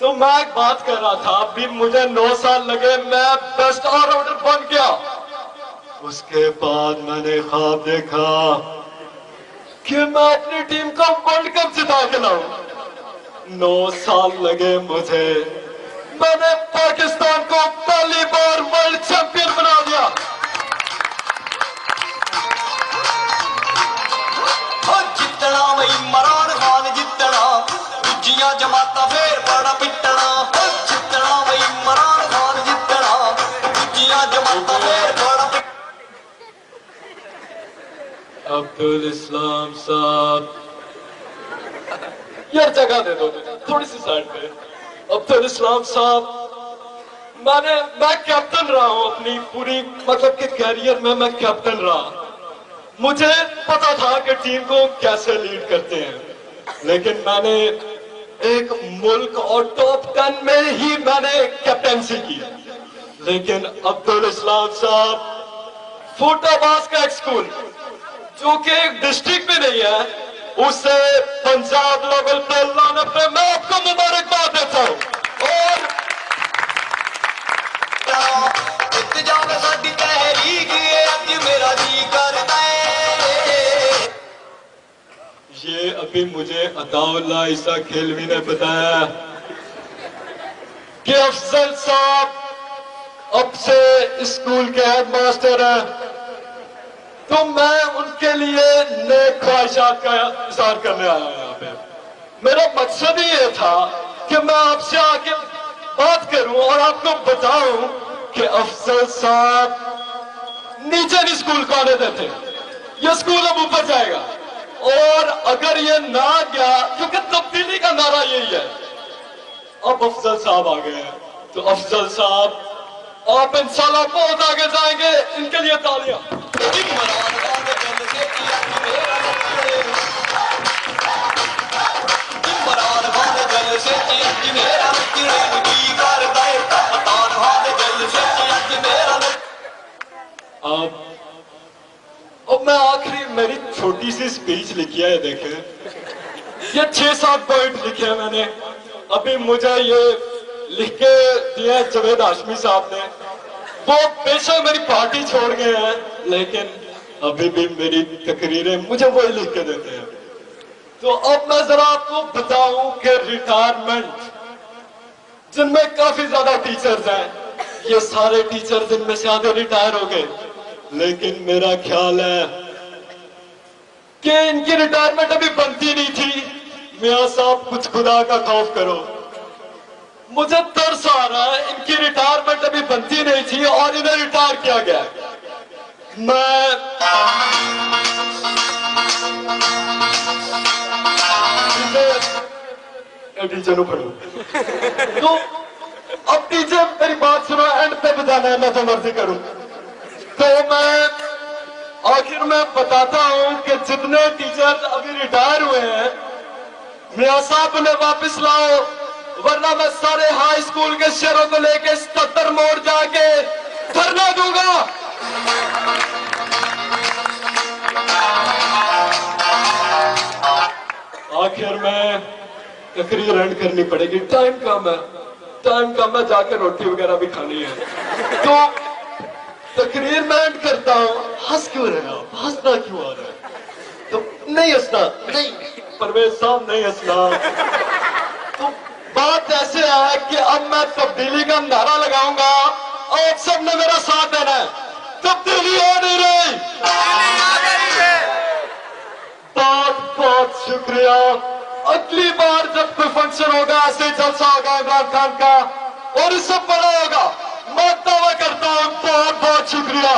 تو میں ایک بات کر رہا تھا، ابھی مجھے 9 سال لگے، میں بیسٹ آلراؤنڈر بن گیا. اس کے بعد میں نے خواب دیکھا کہ میں اپنی ٹیم کو ورلڈ کپ جتا کے لاؤں. 9 سال لگے مجھے، میں نے پاکستان کو پہلی بار ورلڈ چیمپئن بنا دیا. جتنا میں عمران خان جتنا دوجیاں جماعتاں پھر بڑا پٹنا. جتنا میں عمران خان جتنا دوجیاں جماعتاں پھر بڑا پٹنا. عبدالاسلام صاحب، یار جگہ دے دو تھوڑی سی سائڈ پہ. عبدالاسلام صاحب، میں کیپٹن رہا ہوں اپنی پوری مطلب کہ کیریئر میں کیپٹن رہا. مجھے پتا تھا کہ ٹیم کو کیسے لیڈ کرتے ہیں، لیکن میں نے ایک ملک اور ٹاپ 10 میں ہی میں نے کیپٹنسی کی. لیکن عبدالاسلام صاحب، فوٹا باز کا ایک سکول جو کہ ایک ڈسٹرکٹ بھی نہیں ہے، اسے پنجاب لیول پہ لانے پہ میں آپ کو مبارکباد دیتا ہوں. اور اتجاب ساڈی تحریک ہے، اج میرا جی کردا ہے. یہ ابھی مجھے عطا اللہ عیسیٰ کھیلوی نے بتایا کہ افضل صاحب اب سے اسکول کے ہیڈ ماسٹر ہیں، تو میں ان کے لیے نیک خواہشات کا اظہار کرنے آیا ہوں یہاں پہ. میرا مقصد ہی یہ تھا کہ میں آپ سے آ کے بات کروں اور آپ کو بتاؤں کہ افضل صاحب نیچے نہیں اسکول کو آنے دیتے. یہ اسکول اب اوپر جائے گا، اور اگر یہ نہ گیا، کیونکہ تبدیلی کا نعرہ یہی ہے. اب افضل صاحب آ گئے ہیں، تو افضل صاحب آپ انشاءاللہ بہت آگے جائیں گے. ان کے لیے تالیاں. عمران خان دے دل سے کیا میرا نچڑے. عمران خان دے دل سے کیا میرا نچڑے. کی کردا ہے عمران خان دے دل سے کیا میرا نچڑے. اب میں آخری میری چھوٹی سی سپیچ لکھی ہے، دیکھیں یہ 6-7 پوائنٹ لکھے ہیں میں نے. ابھی مجھے یہ لکھ کے دیا جوید ہاشمی صاحب نے. وہ بے شک میری پارٹی چھوڑ گئے ہیں، لیکن ابھی بھی میری تقریریں مجھے وہی لکھ کے دیتے ہیں. تو اب میں ذرا آپ کو بتاؤں کہ ریٹائرمنٹ، جن میں کافی زیادہ ٹیچرز ہیں، یہ سارے ٹیچرز ان میں سے آدھے ریٹائر ہو گئے، لیکن میرا خیال ہے کہ ان کی ریٹائرمنٹ ابھی بنتی نہیں تھی. میاں صاحب کچھ خدا کا خوف کرو. مجھے ترس آ رہا ہے، ان کی ریٹائرمنٹ ابھی بنتی نہیں تھی اور انہیں ریٹائر کیا گیا. میں ٹیچر پڑھوں تو اب ٹیچر میری بات سنو، اینڈ پہ بتانا ہے، میں تو مرضی کروں. تو میں آخر میں بتاتا ہوں کہ جتنے ٹیچر ابھی ریٹائر ہوئے ہیں، میاں صاحب انہیں واپس لاؤ، ورنہ میں سارے ہائی اسکول کے شہروں کو لے کے 77 موڑ جا کے دھرنا دوں گا. آخر میں تقریر اینڈ کرنی پڑے گی، ٹائم کم ہے، جا کے روٹی وغیرہ بھی کھانی ہے. تو تقریر میں اینڈ کرتا ہوں. ہنس کیوں رہے آپ؟ ہنسنا کیوں آ رہا ہے؟ تو نہیں ہنسنا، نہیں پرویز صاحب نہیں ہنسنا. تو بات ایسے ہے کہ اب میں تبدیلی کا نعرہ لگاؤں گا، آپ سب نے میرا ساتھ دینا ہے. تبدیلی ہو نہیں رہی. بہت بہت شکریہ. اگلی بار جب کوئی فنکشن ہوگا، ایسے جلسہ ہوگا عمران خان کا، اور اس سے بڑا ہوگا، میں دعویٰ کرتا ہوں. بہت بہت شکریہ.